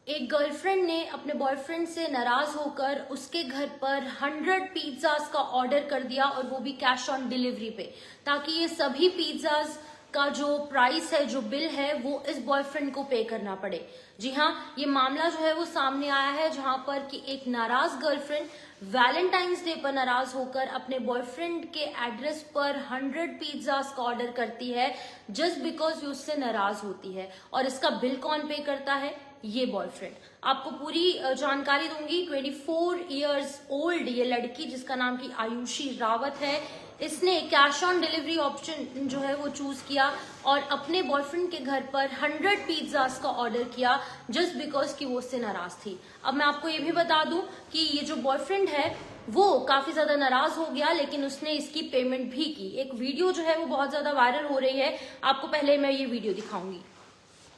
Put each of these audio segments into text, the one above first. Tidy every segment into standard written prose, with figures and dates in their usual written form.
एक गर्लफ्रेंड ने अपने बॉयफ्रेंड से नाराज होकर उसके घर पर 100 पिज्जाज का ऑर्डर कर दिया और वो भी कैश ऑन डिलीवरी पे, ताकि ये सभी पिज्जाज का जो प्राइस है, जो बिल है, वो इस बॉयफ्रेंड को पे करना पड़े। जी हाँ, ये मामला जो है वो सामने आया है, जहां पर कि एक नाराज गर्लफ्रेंड वैलेंटाइंस डे पर नाराज होकर अपने बॉयफ्रेंड के एड्रेस पर 100 पिज्जाज का ऑर्डर करती है, जस्ट बिकॉज वो उससे नाराज होती है। और इसका बिल कौन पे करता है? ये बॉयफ्रेंड। आपको पूरी जानकारी दूंगी। 24 इयर्स ओल्ड ये लड़की, जिसका नाम की आयुषी रावत है, इसने कैश ऑन डिलीवरी ऑप्शन जो है वो चूज किया और अपने बॉयफ्रेंड के घर पर 100 पिज्जाज का ऑर्डर किया, जस्ट बिकॉज कि वो उससे नाराज थी। अब मैं आपको ये भी बता दूं कि ये जो बॉयफ्रेंड है वो काफी ज्यादा नाराज हो गया, लेकिन उसने इसकी पेमेंट भी की। एक वीडियो जो है वो बहुत ज्यादा वायरल हो रही है, आपको पहले मैं ये वीडियो दिखाऊंगी।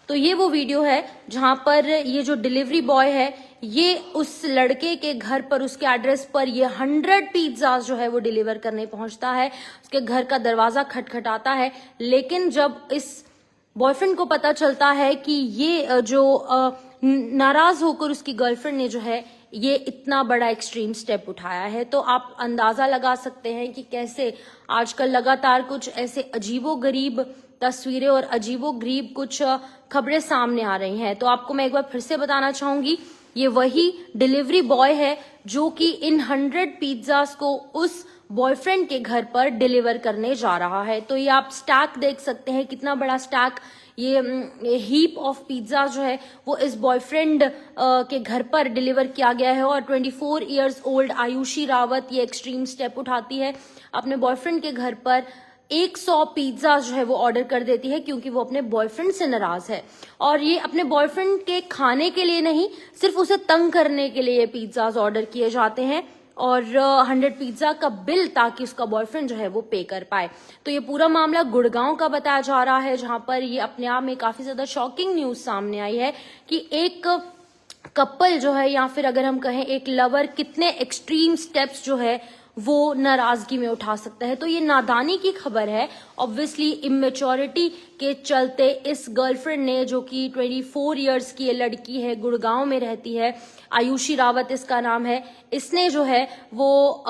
तो ये वो वीडियो है जहां पर ये जो डिलीवरी बॉय है, ये उस लड़के के घर पर, उसके एड्रेस पर ये 100 पिज्जाज जो है वो डिलीवर करने पहुंचता है। उसके घर का दरवाजा खटखटाता है, लेकिन जब इस बॉयफ्रेंड को पता चलता है कि ये जो नाराज होकर उसकी गर्लफ्रेंड ने जो है ये इतना बड़ा एक्सट्रीम स्टेप उठाया है, तो आप अंदाजा लगा सकते हैं कि कैसे आजकल लगातार कुछ ऐसे अजीबोगरीब तस्वीरें और अजीबोगरीब कुछ खबरें सामने आ रही हैं। तो आपको मैं एक बार फिर से बताना चाहूंगी, ये वही डिलीवरी बॉय है जो कि इन 100 पिज्जास को उस बॉयफ्रेंड के घर पर डिलीवर करने जा रहा है। तो ये आप स्टैक देख सकते हैं, कितना बड़ा स्टैक, ये हीप ऑफ पिज्जा जो है वो इस बॉयफ्रेंड के घर पर डिलीवर किया गया है। और 24 इयर्स ओल्ड आयुषी रावत ये एक्सट्रीम स्टेप उठाती है, अपने बॉयफ्रेंड के घर पर 100 पिज्जा जो है वो ऑर्डर कर देती है, क्योंकि वो अपने बॉयफ्रेंड से नाराज है। और ये अपने बॉयफ्रेंड के खाने के लिए नहीं, सिर्फ उसे तंग करने के लिए ये पिज्जाज ऑर्डर किए जाते हैं, और 100 पिज्जा का बिल, ताकि उसका बॉयफ्रेंड जो है वो पे कर पाए। तो ये पूरा मामला गुड़गांव का बताया जा रहा है, जहां पर ये अपने आप में काफी ज्यादा शॉकिंग न्यूज सामने आई है कि एक कपल जो है, या फिर अगर हम कहें एक लवर, कितने एक्सट्रीम स्टेप्स जो है वो नाराजगी में उठा सकता है। तो ये नादानी की खबर है। ऑब्वियसली इमेच्योरिटी के चलते इस गर्लफ्रेंड ने, जो कि 24 इयर्स की ये लड़की है, गुड़गांव में रहती है, आयुषी रावत इसका नाम है, इसने जो है वो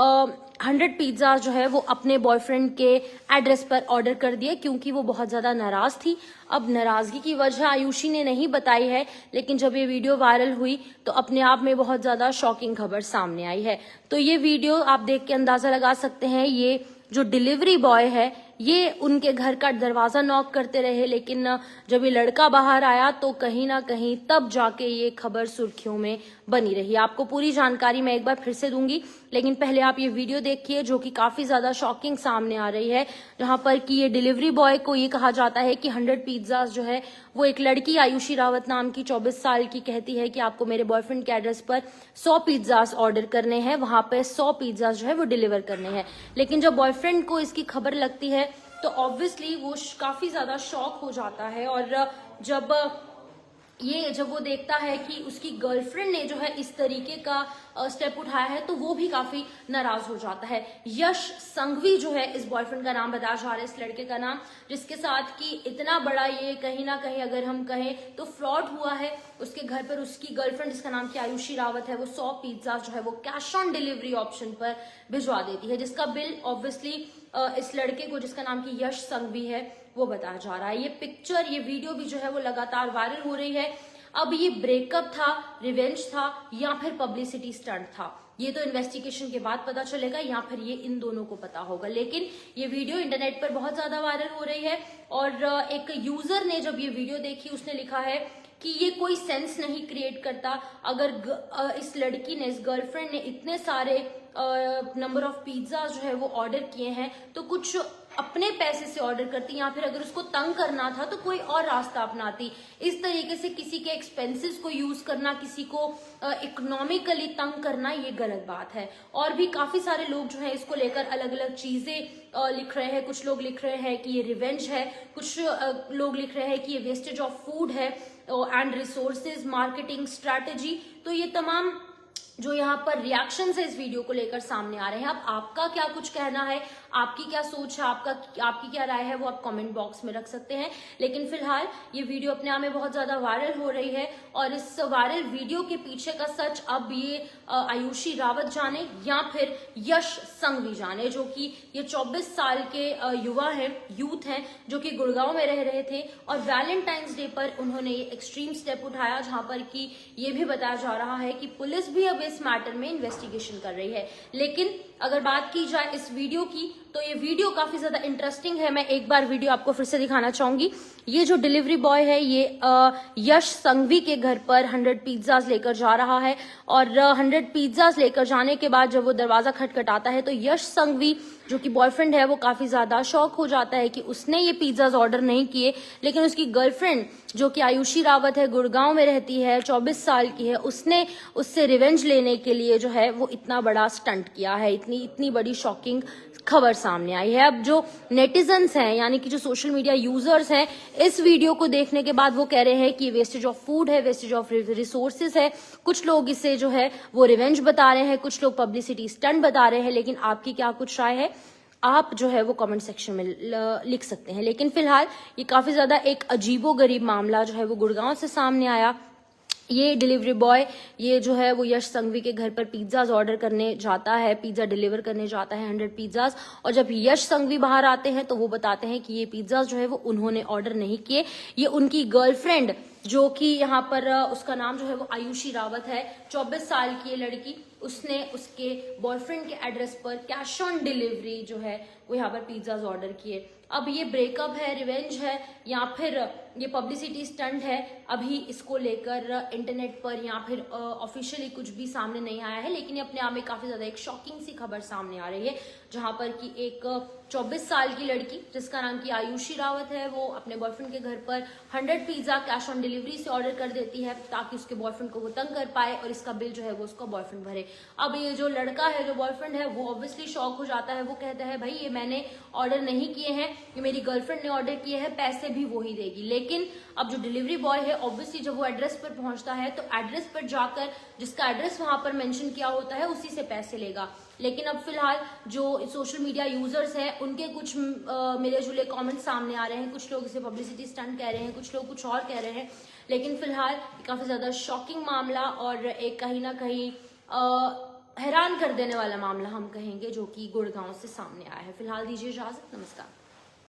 100 पिज्जा जो है वो अपने बॉयफ्रेंड के एड्रेस पर ऑर्डर कर दिए, क्योंकि वो बहुत ज्यादा नाराज थी। अब नाराजगी की वजह आयुषी ने नहीं बताई है, लेकिन जब ये वीडियो वायरल हुई तो अपने आप में बहुत ज्यादा शॉकिंग खबर सामने आई है। तो ये वीडियो आप देख के अंदाजा लगा सकते हैं, ये जो डिलीवरी बॉय है ये उनके घर का दरवाजा नॉक करते रहे, लेकिन जब ये लड़का बाहर आया तो कहीं ना कहीं तब जाके ये खबर सुर्खियों में बनी रही। आपको पूरी जानकारी मैं एक बार फिर से दूंगी, लेकिन पहले आप ये वीडियो देखिए, जो कि काफी ज्यादा शॉकिंग सामने आ रही है, जहां पर कि ये डिलीवरी बॉय को ये कहा जाता है कि 100 पिज्जा जो है वो एक लड़की आयुषी रावत नाम की 24 साल की कहती है कि आपको मेरे बॉयफ्रेंड के एड्रेस पर 100 पिज्जास ऑर्डर करने हैं, वहां पे 100 पिज्जा जो है वो डिलीवर करने हैं। लेकिन जब बॉयफ्रेंड को इसकी खबर लगती है तो ऑब्वियसली वो काफी ज्यादा शॉक हो जाता है, और जब वो देखता है कि उसकी गर्लफ्रेंड ने जो है इस तरीके का स्टेप उठाया है, तो वो भी काफी नाराज हो जाता है। यश संघवी जो है इस बॉयफ्रेंड का नाम बताया जा रहा है, इस लड़के का नाम, जिसके साथ कि इतना बड़ा ये कहीं ना कहीं अगर हम कहें तो फ्रॉड हुआ है। उसके घर पर उसकी गर्लफ्रेंड, जिसका नाम की आयुषी रावत है, वो 100 पिज्जा जो है वो कैश ऑन डिलीवरी ऑप्शन पर भिजवा देती है, जिसका बिल ऑब्वियसली इस लड़के को, जिसका नाम की यश संघवी है, वो बताया जा रहा है। ये पिक्चर, ये वीडियो भी जो है वो लगातार वायरल हो रही है। अब ये ब्रेकअप था, रिवेंज था, या फिर पब्लिसिटी स्टंट था, ये तो इन्वेस्टिगेशन के बाद पता चलेगा, या फिर ये इन दोनों को पता होगा। लेकिन ये वीडियो इंटरनेट पर बहुत ज्यादा वायरल हो रही है, और एक यूजर ने जब ये वीडियो देखी, उसने लिखा है कि ये कोई सेंस नहीं क्रिएट करता। अगर इस लड़की ने, इस गर्लफ्रेंड ने इतने सारे नंबर ऑफ पिज्जा जो है वो ऑर्डर किए हैं, तो कुछ अपने पैसे से ऑर्डर करती, या फिर अगर उसको तंग करना था तो कोई और रास्ता अपनाती। इस तरीके से किसी के एक्सपेंसेस को यूज करना, किसी को इकोनॉमिकली तंग करना, ये गलत बात है। और भी काफी सारे लोग जो है इसको लेकर अलग अलग चीजें लिख रहे हैं। कुछ लोग लिख रहे हैं कि ये रिवेंज है, कुछ लोग लिख रहे हैं कि ये वेस्टेज ऑफ फूड है एंड रिसोर्सेज मार्केटिंग स्ट्रैटेजी। तो ये तमाम जो यहाँ पर रिएक्शंस है इस वीडियो को लेकर सामने आ रहे हैं। अब आपका क्या कुछ कहना है, आपकी क्या सोच है, आपकी क्या राय है, वो आप कमेंट बॉक्स में रख सकते हैं। लेकिन फिलहाल ये वीडियो अपने आप में बहुत ज्यादा वायरल हो रही है और इस वायरल वीडियो के पीछे का सच अब ये आयुषी रावत जाने या फिर यश संघवी जाने, जो कि ये 24 साल के युवा हैं, यूथ हैं, जो कि गुड़गांव में रह रहे थे और वैलेंटाइंस डे पर उन्होंने ये एक्सट्रीम स्टेप उठाया, जहां पर कि ये भी बताया जा रहा है कि पुलिस भी अब इस मैटर में इन्वेस्टिगेशन कर रही है। लेकिन अगर बात की जाए इस वीडियो की, तो ये वीडियो काफी ज्यादा इंटरेस्टिंग है। मैं एक बार वीडियो आपको फिर से दिखाना चाहूंगी। ये जो डिलीवरी बॉय है ये यश संघवी के घर पर 100 पिज्जाज लेकर जा रहा है और 100 पिज्जाज लेकर जाने के बाद जब वो दरवाजा खटखटाता है तो यश संघवी जो कि बॉयफ्रेंड है वो काफी ज्यादा शॉक हो जाता है कि उसने ये पिज्जाज ऑर्डर नहीं किए, लेकिन उसकी गर्लफ्रेंड जो कि आयुषी रावत है, गुड़गांव में रहती है, 24 साल की है, उसने उससे रिवेंज लेने के लिए जो है वो इतना बड़ा स्टंट किया है। इतनी बड़ी शॉकिंग खबर सामने आई है। अब जो नेटिजन्स हैं, यानी कि जो सोशल मीडिया यूजर्स हैं, इस वीडियो को देखने के बाद वो कह रहे हैं कि वेस्टेज ऑफ फूड है, वेस्टेज ऑफ रिसोर्सेज है। कुछ लोग इसे जो है वो रिवेंज बता रहे हैं, कुछ लोग पब्लिसिटी स्टंट बता रहे हैं। लेकिन आपकी क्या कुछ राय है, आप जो है वो कमेंट सेक्शन में लिख सकते हैं। लेकिन फिलहाल ये काफी ज्यादा एक अजीबोगरीब मामला जो है वो गुड़गांव से सामने आया। ये डिलीवरी बॉय ये जो है वो यश संघवी के घर पर पिज्जाज ऑर्डर करने जाता है, पिज्जा डिलीवर करने जाता है 100 पिज्जाज, और जब यश संघवी बाहर आते हैं तो वो बताते हैं कि ये पिज्जाज जो है वो उन्होंने ऑर्डर नहीं किए। ये उनकी गर्लफ्रेंड जो कि यहाँ पर उसका नाम जो है वो आयुषी रावत है, 24 साल की ये लड़की, उसने उसके बॉयफ्रेंड के एड्रेस पर कैश ऑन डिलीवरी जो है वो यहाँ पर पिज्जाज ऑर्डर किए। अब ये ब्रेकअप है, रिवेंज है, या फिर ये पब्लिसिटी स्टंट है, अभी इसको लेकर इंटरनेट पर या फिर ऑफिशियली कुछ भी सामने नहीं आया है। लेकिन ये अपने आप में काफी ज्यादा एक शॉकिंग सी खबर सामने आ रही है, जहां पर कि एक 24 साल की लड़की जिसका नाम की आयुषी रावत है, वो अपने बॉयफ्रेंड के घर पर 100 पिज्जा कैश ऑन डिलीवरी से ऑर्डर कर देती है ताकि उसके बॉयफ्रेंड को वो तंग कर पाए और इसका बिल जो है वो उसका बॉयफ्रेंड भरे। अब ये जो लड़का है, जो बॉयफ्रेंड है, वो ऑब्वियसली शॉक हो जाता है। वो कहता है भाई ये मैंने ऑर्डर नहीं किए हैं, ये मेरी गर्लफ्रेंड ने ऑर्डर किए हैं, पैसे भी वो ही देगी। लेकिन अब जो डिलीवरी बॉय है ऑब्वियसली जब वो एड्रेस पर पहुंचता है तो एड्रेस पर जाकर जिसका एड्रेस वहां पर मेंशन किया होता है उसी से पैसे लेगा। लेकिन अब फिलहाल जो सोशल मीडिया यूजर्स हैं उनके कुछ मिले जुले कमेंट सामने आ रहे हैं। कुछ लोग इसे पब्लिसिटी स्टंट कह रहे हैं, कुछ लोग कुछ और कह रहे हैं। लेकिन फिलहाल काफी ज्यादा शॉकिंग मामला और एक कहीं ना कहीं हैरान कर देने वाला मामला हम कहेंगे, जो कि गुड़गांव से सामने आया है। फिलहाल दीजिए इजाजत, नमस्कार।